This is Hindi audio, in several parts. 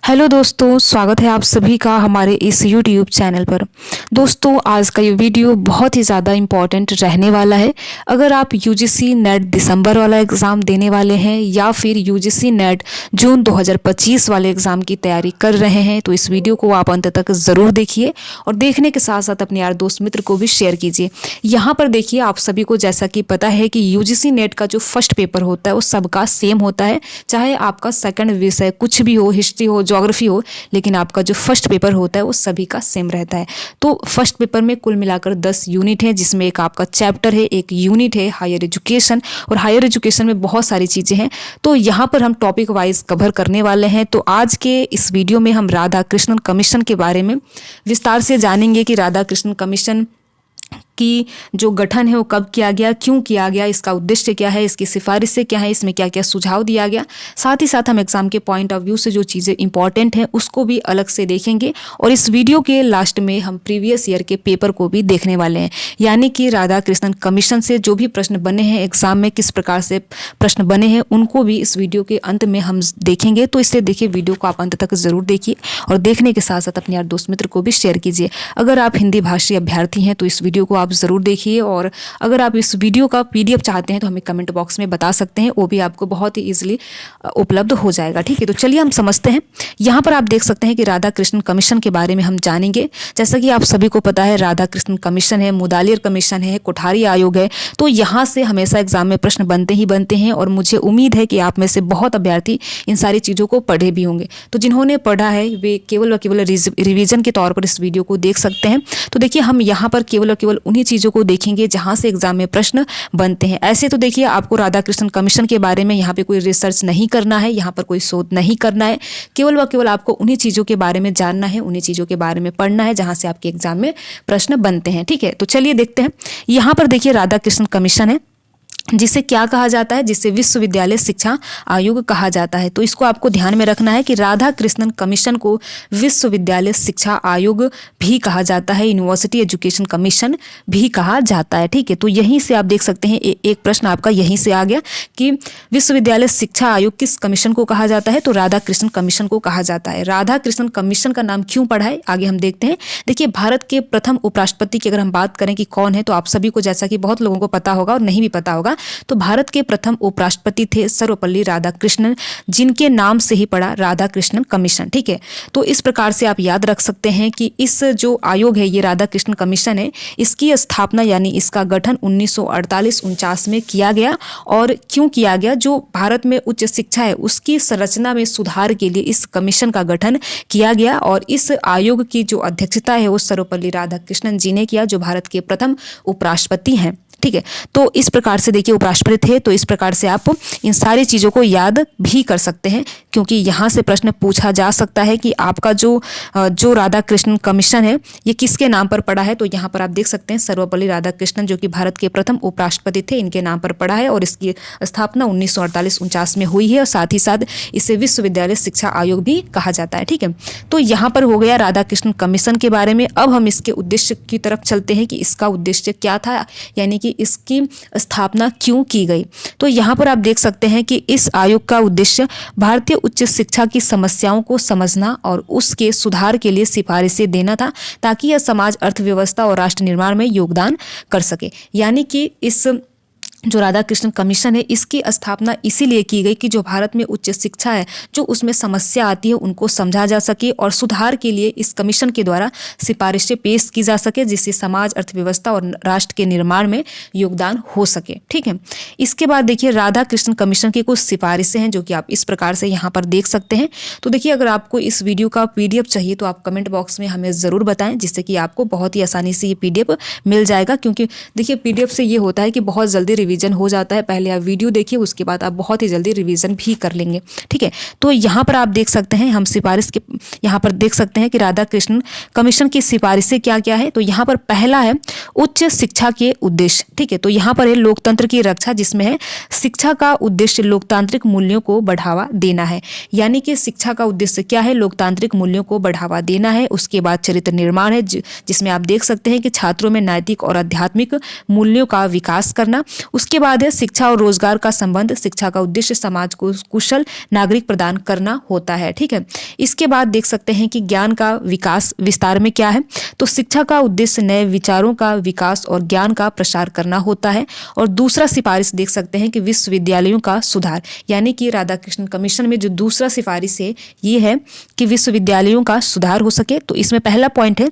हेलो दोस्तों, स्वागत है आप सभी का हमारे इस यूट्यूब चैनल पर। दोस्तों, आज का ये वीडियो बहुत ही ज़्यादा इम्पॉर्टेंट रहने वाला है। अगर आप यूजीसी नेट दिसंबर वाला एग्ज़ाम देने वाले हैं या फिर यूजीसी नेट जून 2025 वाले एग्ज़ाम की तैयारी कर रहे हैं तो इस वीडियो को आप अंत तक ज़रूर देखिए और देखने के साथ साथ अपने यार दोस्त मित्र को भी शेयर कीजिए। यहाँ पर देखिए, आप सभी को जैसा कि पता है कि यूजीसी नेट का जो फर्स्ट पेपर होता है वो सबका सेम होता है, चाहे आपका सेकंड विषय कुछ भी हो, हिस्ट्री हो, ज्योग्राफी हो, लेकिन आपका जो फर्स्ट पेपर होता है वो सभी का सेम रहता है। तो फर्स्ट पेपर में कुल मिलाकर 10 यूनिट है, जिसमें एक आपका चैप्टर है, एक यूनिट है हायर एजुकेशन, और हायर एजुकेशन में बहुत सारी चीज़ें हैं। तो यहाँ पर हम टॉपिक वाइज कवर करने वाले हैं। तो आज के इस वीडियो में हम राधा कृष्णन कमीशन के बारे में विस्तार से जानेंगे कि राधा कृष्णन कमीशन कि जो गठन है वो कब किया गया, क्यों किया गया, इसका उद्देश्य क्या है, इसकी सिफारिशें क्या है, इसमें क्या क्या सुझाव दिया गया। साथ ही साथ हम एग्जाम के पॉइंट ऑफ व्यू से जो चीज़ें इंपॉर्टेंट हैं उसको भी अलग से देखेंगे, और इस वीडियो के लास्ट में हम प्रीवियस ईयर के पेपर को भी देखने वाले हैं। यानी कि राधा कृष्णन कमीशन से जो भी प्रश्न बने हैं एग्जाम में, किस प्रकार से प्रश्न बने हैं, उनको भी इस वीडियो के अंत में हम देखेंगे। तो इसलिए देखिए, वीडियो को आप अंत तक ज़रूर देखिए और देखने के साथ साथ अपने यार दोस्त मित्र को भी शेयर कीजिए। अगर आप हिंदी भाषी अभ्यर्थी हैं तो इस वीडियो को आप ज़रूर देखिए, और अगर आप इस वीडियो का पीडीएफ चाहते हैं तो हमें कमेंट बॉक्स में बता सकते हैं, वो भी आपको बहुत ही ईजिली उपलब्ध हो जाएगा। ठीक है, तो चलिए हम समझते हैं। यहाँ पर आप देख सकते हैं कि राधा कृष्णन कमीशन के बारे में हम जानेंगे। जैसा कि आप सभी को पता है, राधा कृष्णन कमीशन है, मुदालियर कमीशन है, कोठारी आयोग है। तो यहाँ से हमेशा एग्जाम में प्रश्न बनते ही बनते हैं, और मुझे उम्मीद है कि आप में से बहुत अभ्यर्थी इन सारी चीज़ों को पढ़े भी होंगे। तो जिन्होंने पढ़ा है वे केवल और केवल रिवीजन के तौर पर इस वीडियो को देख सकते हैं। तो देखिए, हम यहाँ पर केवल और केवल उन्हीं चीज़ों को देखेंगे जहां से एग्जाम में प्रश्न बनते हैं। ऐसे तो देखिए, आपको राधा कृष्णन कमीशन के बारे में यहाँ पे कोई रिसर्च नहीं करना है, यहाँ पर कोई शोध नहीं करना है। केवल व केवल आपको उन्हीं चीज़ों के बारे में जानना है, उन्हीं चीज़ों के बारे में पढ़ना है जहां से आपके एग्जाम में प्रश्न बनते हैं। ठीक है, तो चलिए देखते हैं। यहाँ पर देखिए, राधा कृष्णन कमीशन है, जिसे क्या कहा जाता है, जिसे विश्वविद्यालय शिक्षा आयोग कहा जाता है। तो इसको आपको ध्यान में रखना है कि राधा कृष्णन कमीशन को विश्वविद्यालय शिक्षा आयोग भी कहा जाता है, यूनिवर्सिटी एजुकेशन कमीशन भी कहा जाता है। ठीक है, तो यहीं से आप देख सकते हैं एक प्रश्न आपका यहीं से आ गया कि विश्वविद्यालय शिक्षा आयोग किस कमीशन को कहा जाता है, तो राधा कृष्णन कमीशन को कहा जाता है। राधा कृष्णन कमीशन का नाम क्यों पड़ा है, आगे हम देखते हैं। देखिए, भारत के प्रथम उपराष्ट्रपति की अगर हम बात करें कि कौन है, तो आप सभी को जैसा कि बहुत लोगों को पता होगा और नहीं भी पता होगा, तो भारत के प्रथम उपराष्ट्रपति थे सर्वपल्ली राधाकृष्णन, जिनके नाम से ही पड़ा राधा कृष्णन कमीशन। ठीक है, तो इस प्रकार से आप याद रख सकते हैं कि इस जो आयोग है, ये राधा कृष्णन कमीशन है, इसकी स्थापना यानी इसका गठन 1948-49 में किया गया। और क्यों किया गया, जो भारत में उच्च शिक्षा है उसकी संरचना में सुधार के लिए इस कमीशन का गठन किया गया, और इस आयोग की जो अध्यक्षता है वो सर्वपल्ली राधाकृष्णन जी ने किया, जो भारत के प्रथम उपराष्ट्रपति हैं। ठीक है, तो इस प्रकार से देखिए, उपराष्ट्रपति थे, तो इस प्रकार से आप इन सारी चीज़ों को याद भी कर सकते हैं, क्योंकि यहाँ से प्रश्न पूछा जा सकता है कि आपका जो राधा कृष्णन कमीशन है ये किसके नाम पर पड़ा है। तो यहाँ पर आप देख सकते हैं सर्वपल्ली राधाकृष्णन, जो कि भारत के प्रथम उपराष्ट्रपति थे, इनके नाम पर पड़ा है, और इसकी स्थापना 1948-49 में हुई है, और साथ ही साथ इसे विश्वविद्यालय शिक्षा आयोग भी कहा जाता है। ठीक है, तो यहाँ पर हो गया राधा कृष्णन कमीशन के बारे में। अब हम इसके उद्देश्य की तरफ चलते हैं कि इसका उद्देश्य क्या था, यानी कि इसकी स्थापना क्यों की गई। तो यहाँ पर आप देख सकते हैं कि इस आयोग का उद्देश्य भारतीय उच्च शिक्षा की समस्याओं को समझना और उसके सुधार के लिए सिफारिशें देना था, ताकि यह समाज, अर्थव्यवस्था और राष्ट्र निर्माण में योगदान कर सके। यानी कि इस जो राधा कृष्णन कमीशन है, इसकी स्थापना इसीलिए की गई कि जो भारत में उच्च शिक्षा है, जो उसमें समस्या आती है उनको समझा जा सके, और सुधार के लिए इस कमीशन के द्वारा सिफारिशें पेश की जा सके, जिससे समाज, अर्थव्यवस्था और राष्ट्र के निर्माण में योगदान हो सके। ठीक है, इसके बाद देखिए, राधा कृष्णन कमीशन की कुछ सिफारिशें हैं जो कि आप इस प्रकार से यहाँ पर देख सकते हैं। तो देखिए, अगर आपको इस वीडियो का पीडीएफ चाहिए तो आप कमेंट बॉक्स में हमें ज़रूर बताएं, जिससे कि आपको बहुत ही आसानी से ये पीडीएफ मिल जाएगा। क्योंकि देखिए, पीडीएफ से ये होता है कि बहुत जल्दी रिवीजन हो जाता है। पहले आप वीडियो देखिए, उसके बाद आप बहुत ही जल्दी रिवीजन भी कर लेंगे। ठीक है, तो यहाँ पर आप देख सकते हैं, हम सिफारिश के यहाँ पर देख सकते हैं कि राधा कृष्णन कमीशन की सिफारिशें क्या क्या है। तो यहाँ पर पहला है उच्च शिक्षा के उद्देश्य। ठीक है, तो यहाँ पर है लोकतंत्र की रक्षा, जिसमें है शिक्षा का उद्देश्य लोकतांत्रिक मूल्यों को बढ़ावा देना है। यानी कि शिक्षा का उद्देश्य क्या है, लोकतांत्रिक मूल्यों को बढ़ावा देना है। उसके बाद चरित्र निर्माण है, जिसमें आप देख सकते हैं कि छात्रों में नैतिक और आध्यात्मिक मूल्यों का विकास करना। उसके बाद है शिक्षा और रोजगार का संबंध। शिक्षा का उद्देश्य समाज को कुशल नागरिक प्रदान करना होता है। ठीक है, इसके बाद देख सकते हैं कि ज्ञान का विकास विस्तार में क्या है। तो शिक्षा का उद्देश्य नए विचारों का विकास और ज्ञान का प्रसार करना होता है। और दूसरा सिफारिश देख सकते हैं कि विश्वविद्यालयों का सुधार, यानी कि राधाकृष्णन कमीशन में जो दूसरा सिफारिश है ये है कि विश्वविद्यालयों का सुधार हो सके। तो इसमें पहला पॉइंट है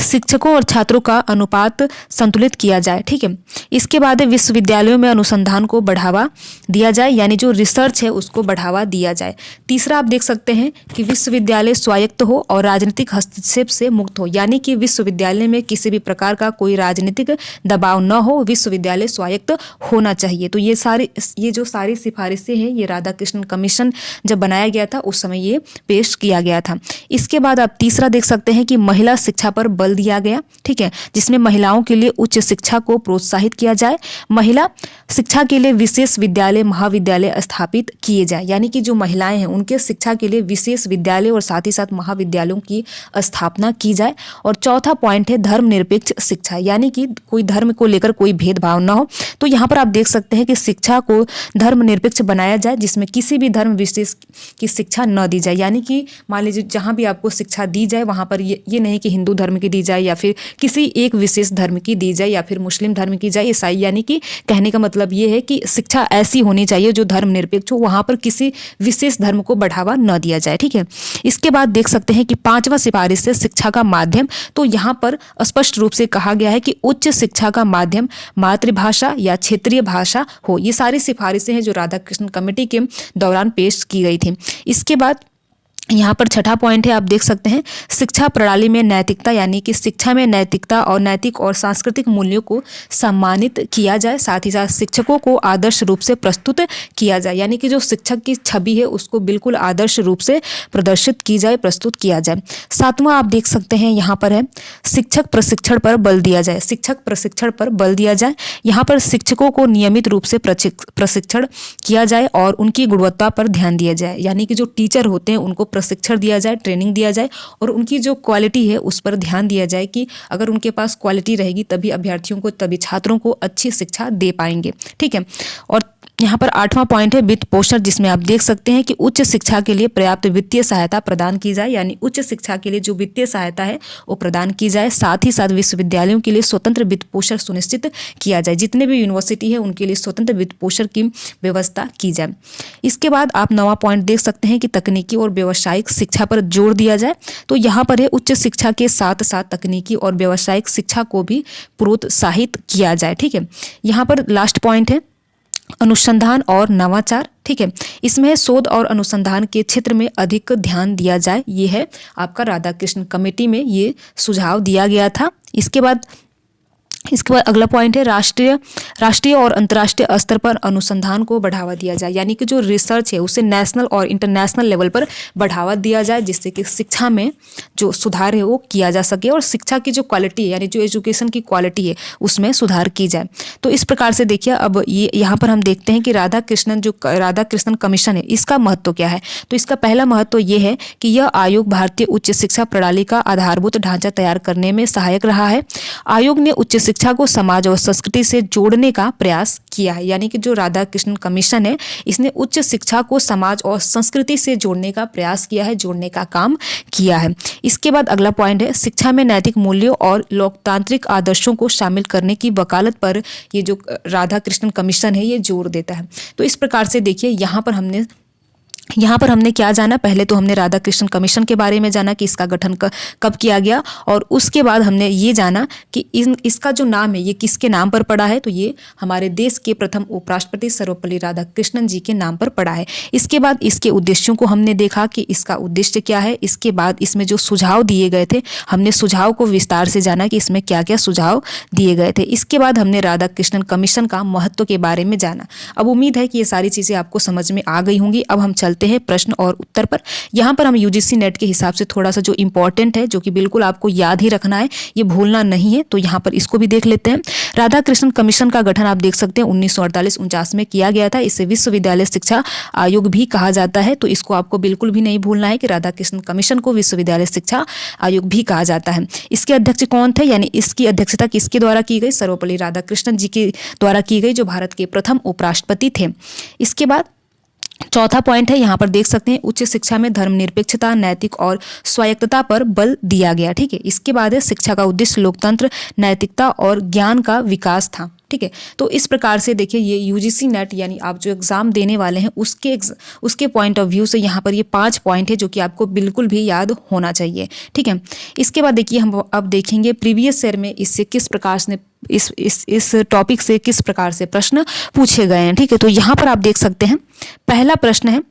शिक्षकों और छात्रों का अनुपात संतुलित किया जाए। ठीक है, इसके बाद विश्वविद्यालयों में अनुसंधान को बढ़ावा दिया जाए, यानी जो रिसर्च है उसको बढ़ावा दिया जाए। तीसरा आप देख सकते हैं कि विश्वविद्यालय स्वायत्त हो और राजनीतिक हस्तक्षेप से मुक्त हो, यानी कि विश्वविद्यालय में किसी भी प्रकार का कोई राजनीतिक दबाव न हो, विश्वविद्यालय स्वायत्त होना चाहिए। तो ये जो सारी सिफारिशें हैं ये राधाकृष्णन कमीशन जब बनाया गया था उस समय ये पेश किया गया था। इसके बाद आप तीसरा देख सकते हैं कि महिला शिक्षा पर बल दिया गया। ठीक है, जिसमें महिलाओं के लिए उच्च शिक्षा को प्रोत्साहित किया जाए, महिला शिक्षा के लिए विशेष विद्यालय महाविद्यालय स्थापित किए जाए, यानी कि जो महिलाएं हैं उनके शिक्षा के लिए विशेष विद्यालय और साथ ही साथ महाविद्यालयों की स्थापना की जाए। और चौथा पॉइंट है धर्मनिरपेक्ष शिक्षा, यानी कि कोई धर्म को लेकर कोई भेदभाव न हो। तो यहाँ पर आप देख सकते हैं कि शिक्षा को धर्मनिरपेक्ष बनाया जाए, जिसमें किसी भी धर्म विशेष की शिक्षा न दी जाए, यानी कि मान लीजिए जहाँ भी आपको शिक्षा दी जाए वहाँ पर ये नहीं कि हिंदू धर्म की दी जाए या फिर किसी एक विशेष धर्म की दी जाए या फिर मुस्लिम धर्म की जाए, ईसाई, यानी कि कहने का मतलब ये है कि शिक्षा ऐसी होनी चाहिए जो धर्मनिरपेक्ष हो, वहाँ पर किसी विशेष धर्म को बढ़ावा न दिया जाए। ठीक है, इसके बाद देख सकते हैं कि पांचवा सिफारिश है शिक्षा का माध्यम। तो यहाँ पर स्पष्ट रूप से कहा गया है कि उच्च शिक्षा का माध्यम मातृभाषा या क्षेत्रीय भाषा हो। ये सारी सिफारिशें हैं जो राधाकृष्णन कमेटी के दौरान पेश की गई थी। इसके बाद यहाँ पर छठा पॉइंट है, आप देख सकते हैं शिक्षा प्रणाली में नैतिकता, यानी कि शिक्षा में नैतिकता और नैतिक और सांस्कृतिक मूल्यों को सम्मानित किया जाए, साथ ही साथ शिक्षकों को आदर्श रूप से प्रस्तुत किया जाए, यानी कि जो शिक्षक की छवि है उसको बिल्कुल आदर्श रूप से प्रदर्शित की जाए, प्रस्तुत किया जाए। सातवां आप देख सकते हैं यहाँ पर है शिक्षक प्रशिक्षण पर बल दिया जाए, शिक्षक प्रशिक्षण पर बल दिया जाए। यहाँ पर शिक्षकों को नियमित रूप से प्रशिक्षण किया जाए और उनकी गुणवत्ता पर ध्यान दिया जाए, यानी कि जो टीचर होते हैं उनको प्रशिक्षण दिया जाए, ट्रेनिंग दिया जाए और उनकी जो क्वालिटी है उस पर ध्यान दिया जाए कि अगर उनके पास क्वालिटी रहेगी तभी अभ्यर्थियों को, तभी छात्रों को अच्छी शिक्षा दे पाएंगे। ठीक है, और यहाँ पर आठवां पॉइंट है वित्त पोषण, जिसमें आप देख सकते हैं कि उच्च शिक्षा के लिए पर्याप्त वित्तीय सहायता प्रदान की जाए, यानी उच्च शिक्षा के लिए जो वित्तीय सहायता है वो प्रदान की जाए। साथ ही साथ विश्वविद्यालयों के लिए स्वतंत्र वित्त पोषण सुनिश्चित किया जाए, जितने भी यूनिवर्सिटी है उनके लिए स्वतंत्र वित्त पोषण की व्यवस्था की जाए। इसके बाद आप नवा पॉइंट देख सकते हैं कि तकनीकी और व्यावसायिक शिक्षा पर जोर दिया जाए। तो यहाँ पर है उच्च शिक्षा के साथ साथ तकनीकी और व्यावसायिक शिक्षा को भी प्रोत्साहित किया जाए। ठीक है, यहाँ पर लास्ट पॉइंट है अनुसंधान और नवाचार। ठीक है, इसमें शोध और अनुसंधान के क्षेत्र में अधिक ध्यान दिया जाए, ये है आपका राधाकृष्णन कमेटी में ये सुझाव दिया गया था। इसके बाद अगला पॉइंट है राष्ट्रीय और अंतर्राष्ट्रीय स्तर पर अनुसंधान को बढ़ावा दिया जाए, यानी कि जो रिसर्च है उसे नेशनल और इंटरनेशनल लेवल पर बढ़ावा दिया जाए, जिससे कि शिक्षा में जो सुधार है वो किया जा सके और शिक्षा की जो क्वालिटी है, यानी जो एजुकेशन की क्वालिटी है उसमें सुधार की जाए। तो इस प्रकार से देखिए अब ये यहाँ पर हम देखते हैं कि राधाकृष्णन कमीशन है इसका महत्व क्या है। तो इसका पहला महत्व ये है कि यह आयोग भारतीय उच्च शिक्षा प्रणाली का आधारभूत ढांचा तैयार करने में सहायक रहा है। आयोग ने उच्च शिक्षा को समाज और संस्कृति से जोड़ने का प्रयास किया है, यानी कि जो राधाकृष्णन कमीशन है इसने उच्च शिक्षा को समाज और संस्कृति से जोड़ने का प्रयास किया है, जोड़ने का काम किया है। इसके बाद अगला पॉइंट है शिक्षा में नैतिक मूल्यों और लोकतांत्रिक आदर्शों को शामिल करने की वकालत पर ये जो राधाकृष्णन कमीशन है ये जोर देता है। तो इस प्रकार से देखिए यहाँ पर हमने क्या जाना, पहले तो हमने राधाकृष्णन कमीशन के बारे में जाना कि इसका गठन कब किया गया, और उसके बाद हमने ये जाना कि इसका जो नाम है ये किसके नाम पर पड़ा है। तो ये हमारे देश के प्रथम उपराष्ट्रपति सर्वपल्ली राधाकृष्णन जी के नाम पर पड़ा है। इसके बाद इसके उद्देश्यों को हमने देखा कि इसका उद्देश्य क्या है। इसके बाद इसमें जो सुझाव दिए गए थे हमने सुझाव को विस्तार से जाना कि इसमें क्या क्या सुझाव दिए गए थे। इसके बाद हमने राधाकृष्णन कमीशन का महत्व के बारे में जाना। अब उम्मीद है कि ये सारी चीज़ें आपको समझ में आ गई होंगी। अब हम चलते चलते हैं प्रश्न और उत्तर पर। यहाँ पर हम यूजीसी नेट के हिसाब से थोड़ा सा जो इंपॉर्टेंट है, जो कि बिल्कुल आपको याद ही रखना है, ये भूलना नहीं है, तो यहाँ पर इसको भी देख लेते हैं। राधा कृष्णन कमीशन का गठन आप देख सकते हैं 1948-49 में किया गया था। इसे विश्वविद्यालय शिक्षा आयोग भी कहा जाता है, तो इसको आपको बिल्कुल भी नहीं भूलना है कि राधा कृष्णन कमीशन को विश्वविद्यालय शिक्षा आयोग भी कहा जाता है। इसके अध्यक्ष कौन थे, यानी इसकी अध्यक्षता किसके द्वारा की गई? सर्वपल्ली राधाकृष्णन जी के द्वारा की गई, जो भारत के प्रथम उपराष्ट्रपति थे। इसके बाद चौथा पॉइंट है, यहाँ पर देख सकते हैं उच्च शिक्षा में धर्मनिरपेक्षता, नैतिक और स्वायत्तता पर बल दिया गया। ठीक है, इसके बाद है शिक्षा का उद्देश्य लोकतंत्र, नैतिकता और ज्ञान का विकास था। ठीक है, तो इस प्रकार से देखिए ये यूजीसी नेट यानी आप जो एग्जाम देने वाले हैं उसके पॉइंट ऑफ व्यू से यहाँ पर ये 5 पॉइंट है जो कि आपको बिल्कुल भी याद होना चाहिए। ठीक है, इसके बाद देखिए हम अब देखेंगे प्रीवियस ईयर में इससे किस प्रकार से इस टॉपिक से किस प्रकार से प्रश्न पूछे गए हैं। ठीक है, तो यहाँ पर आप देख सकते हैं पहला प्रश्न है,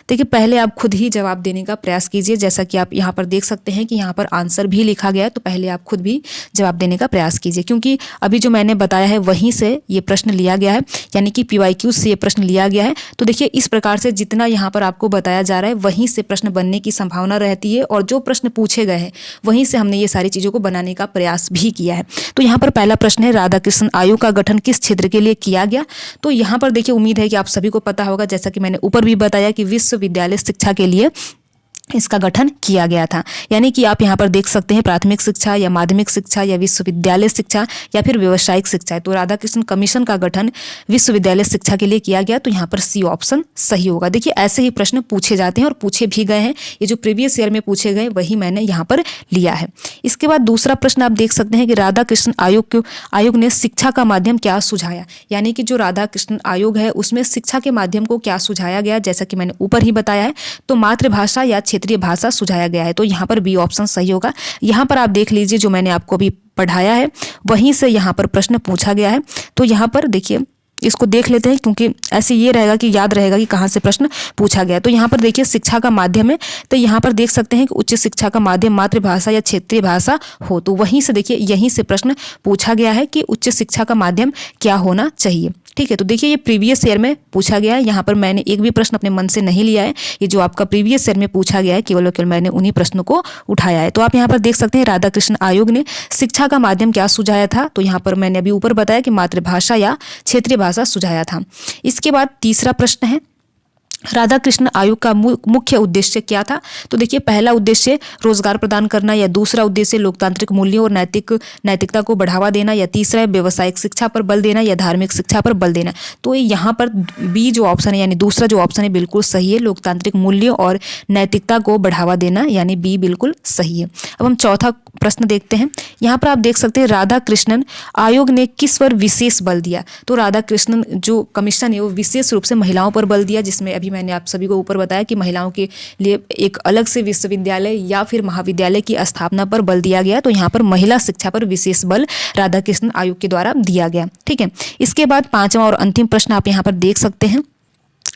देखिए पहले आप खुद ही जवाब देने का प्रयास कीजिए। जैसा कि आप यहाँ पर देख सकते हैं कि यहाँ पर आंसर भी लिखा गया है, तो पहले आप खुद भी जवाब देने का प्रयास कीजिए, क्योंकि अभी जो मैंने बताया है वहीं से ये प्रश्न लिया गया है, यानी कि PYQ से ये प्रश्न लिया गया है। तो देखिए इस प्रकार से जितना यहाँ पर आपको बताया जा रहा है वहीं से प्रश्न बनने की संभावना रहती है, और जो प्रश्न पूछे गए हैं वहीं से हमने ये सारी चीज़ों को बनाने का प्रयास भी किया है। तो यहाँ पर पहला प्रश्न है, राधाकृष्णन आयोग का गठन किस क्षेत्र के लिए किया गया? तो यहाँ पर देखिए उम्मीद है कि आप सभी को पता होगा, जैसा कि मैंने ऊपर भी बताया कि विश्वविद्यालय शिक्षा के लिए इसका गठन किया गया था। यानी कि आप यहाँ पर देख सकते हैं प्राथमिक शिक्षा या माध्यमिक शिक्षा या विश्वविद्यालय शिक्षा या फिर व्यावसायिक शिक्षा। तो राधाकृष्णन कमीशन का गठन विश्वविद्यालय शिक्षा के लिए किया गया, तो यहाँ पर सी ऑप्शन सही होगा। देखिए ऐसे ही प्रश्न पूछे जाते हैं और पूछे भी गए हैं, ये जो प्रीवियस ईयर में पूछे गए वही मैंने यहाँ पर लिया है। इसके बाद दूसरा प्रश्न आप देख सकते हैं कि राधाकृष्णन आयोग ने शिक्षा का माध्यम क्या सुझाया? यानी कि जो राधाकृष्णन आयोग है उसमें शिक्षा के माध्यम को क्या सुझाया गया? जैसा कि मैंने ऊपर ही बताया है, तो मातृभाषा या क्षेत्रीय भाषा सुझाया गया है, तो यहाँ पर बी ऑप्शन सही होगा। यहाँ पर आप देख लीजिए जो मैंने आपको अभी पढ़ाया है वहीं से यहाँ पर प्रश्न पूछा गया है। तो यहाँ पर देखिए इसको देख लेते हैं, क्योंकि ऐसे ये रहेगा कि याद रहेगा कि कहाँ से प्रश्न पूछा गया। तो यहाँ पर देखिए शिक्षा का माध्यम है, तो यहाँ पर देख सकते हैं कि उच्च शिक्षा का माध्यम मातृभाषा या क्षेत्रीय भाषा हो, तो वहीं से देखिए यहीं से प्रश्न पूछा गया है कि उच्च शिक्षा का माध्यम क्या होना चाहिए। ठीक है, तो देखिए ये प्रीवियस ईयर में पूछा गया है, यहाँ पर मैंने एक भी प्रश्न अपने मन से नहीं लिया है, ये जो आपका प्रीवियस ईयर में पूछा गया है केवल और केवल मैंने उन्हीं प्रश्नों को उठाया है। तो आप यहाँ पर देख सकते हैं राधाकृष्णन आयोग ने शिक्षा का माध्यम क्या सुझाया था? तो यहाँ पर मैंने अभी ऊपर बताया कि मातृभाषा या क्षेत्रीय भाषा सुझाया था। इसके बाद तीसरा प्रश्न है, राधाकृष्णन आयोग का मुख्य उद्देश्य क्या था? तो देखिए पहला उद्देश्य रोजगार प्रदान करना, या दूसरा उद्देश्य लोकतांत्रिक मूल्यों और नैतिकता को बढ़ावा देना, या तीसरा है व्यवसायिक शिक्षा पर बल देना, या धार्मिक शिक्षा पर बल देना। तो यहाँ पर बी जो ऑप्शन है यानी दूसरा जो ऑप्शन है बिल्कुल सही है, लोकतांत्रिक मूल्यों और नैतिकता को बढ़ावा देना, यानी बी बिल्कुल सही है। अब हम चौथा प्रश्न देखते हैं। यहाँ पर आप देख सकते हैं राधाकृष्णन आयोग ने किस पर विशेष बल दिया? तो राधाकृष्णन जो कमीशन है वो विशेष रूप से महिलाओं पर बल दिया, जिसमें अभी मैंने आप सभी को ऊपर बताया कि महिलाओं के लिए एक अलग से विश्वविद्यालय या फिर महाविद्यालय की स्थापना पर बल दिया गया। तो यहाँ पर महिला शिक्षा पर विशेष बल राधाकृष्णन आयोग के द्वारा दिया गया। ठीक है, इसके बाद पांचवा और अंतिम प्रश्न आप यहाँ पर देख सकते हैं,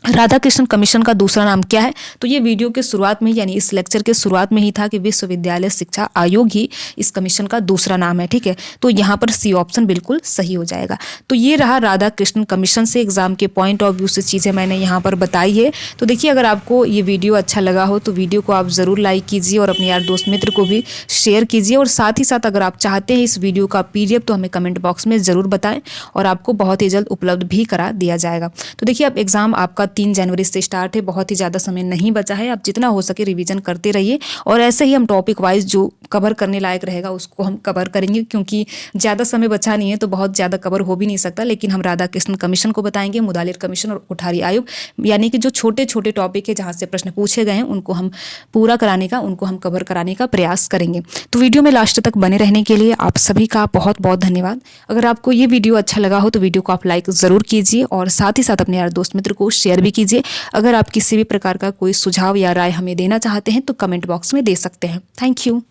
राधाकृष्णन कमीशन का दूसरा नाम क्या है? तो ये वीडियो के शुरुआत में यानी इस लेक्चर के शुरुआत में ही था कि विश्वविद्यालय शिक्षा आयोग ही इस कमीशन का दूसरा नाम है। ठीक है, तो यहाँ पर सी ऑप्शन बिल्कुल सही हो जाएगा। तो ये रहा राधाकृष्णन कमीशन से एग्जाम के पॉइंट ऑफ व्यू से चीज़ें मैंने यहाँ पर बताई है। तो देखिए अगर आपको ये वीडियो अच्छा लगा हो तो वीडियो को आप ज़रूर लाइक कीजिए और अपने यार दोस्त मित्र को भी शेयर कीजिए, और साथ ही साथ अगर आप चाहते हैं इस वीडियो का PDF तो हमें कमेंट बॉक्स में ज़रूर बताएं और आपको बहुत ही जल्द उपलब्ध भी करा दिया जाएगा। तो देखिए अब एग्ज़ाम आपका 3 जनवरी से स्टार्ट है, बहुत ही ज़्यादा समय नहीं बचा है। आप जितना हो सके रिवीजन करते रहिए, और ऐसे ही हम टॉपिक वाइज जो कवर करने लायक रहेगा उसको हम कवर करेंगे, क्योंकि ज़्यादा समय बचा नहीं है तो बहुत ज़्यादा कवर हो भी नहीं सकता। लेकिन हम राधाकृष्णन कमीशन को बताएंगे, मुदालिर कमीशन और कोठारी आयोग, यानी कि जो छोटे छोटे टॉपिक है जहाँ से प्रश्न पूछे गए हैं उनको हम पूरा कराने का, उनको हम कवर कराने का प्रयास करेंगे। तो वीडियो में लास्ट तक बने रहने के लिए आप सभी का बहुत बहुत धन्यवाद। अगर आपको ये वीडियो अच्छा लगा हो तो वीडियो को आप लाइक ज़रूर कीजिए, और साथ ही साथ अपने यार दोस्त मित्र को शेयर भी कीजिए। अगर आप किसी भी प्रकार का कोई सुझाव या राय हमें देना चाहते हैं तो कमेंट बॉक्स में दे सकते हैं। Thank you.